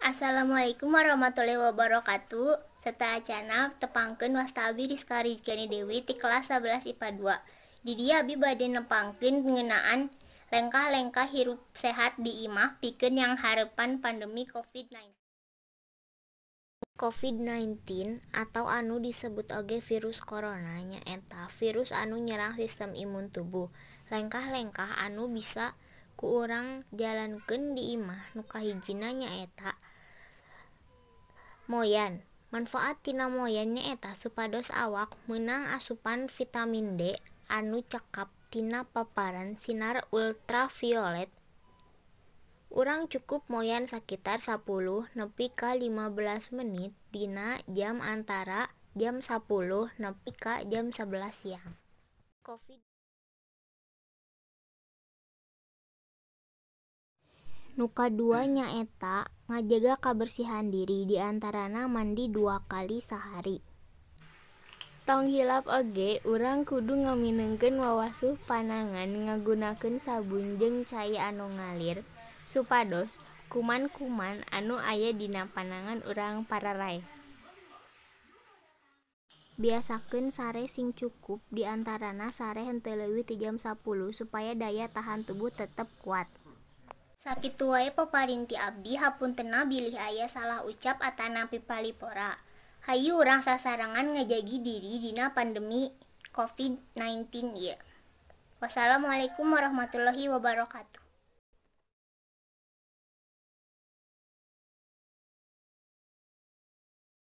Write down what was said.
Assalamualaikum warahmatullahi wabarakatuh. Satacana tepangkeun wasta abdi Rizka Rizkyani Dewi ti kelas 11 IPA 2. Di dia abdi bade nepangkeun ngeunaan lengkah-lengkah hirup sehat di imah pikeun yang harepan pandemi COVID-19 atau anu disebut oge virus corona nyaeta virus anu nyerang sistem imun tubuh. Lengkah-lengkah anu bisa ku urang jalankeun di imah nu kahijina nyaeta moyan. Manfaat tina moyan nyaeta supados awak meunang asupan vitamin D anu cakap tina paparan sinar ultraviolet. Urang cukup moyan sakitar 10 nepi ka 15 menit dina jam antara jam 10 nepi ka jam 11 siang. Nu kadua nyaeta ngajaga kabersihan diri, diantarana mandi 2 kali sehari. Tong hilap oge urang kudu ngaminengkeun wawasuh panangan ngagunakeun sabun jeung cai anu ngalir supados kuman-kuman anu aya dina panangan urang pararae. Biasakeun sare sing cukup, diantarana sare henteu leuwih ti jam 10 supaya daya tahan tubuh tetep kuat. Sakitu wae paparinti abdi, hapuntenna bilih aya salah ucap atanapi palipora. Hayu urang sasarangan ngajagi diri dina pandemi COVID-19 ieu. Wassalamualaikum warahmatullahi wabarakatuh.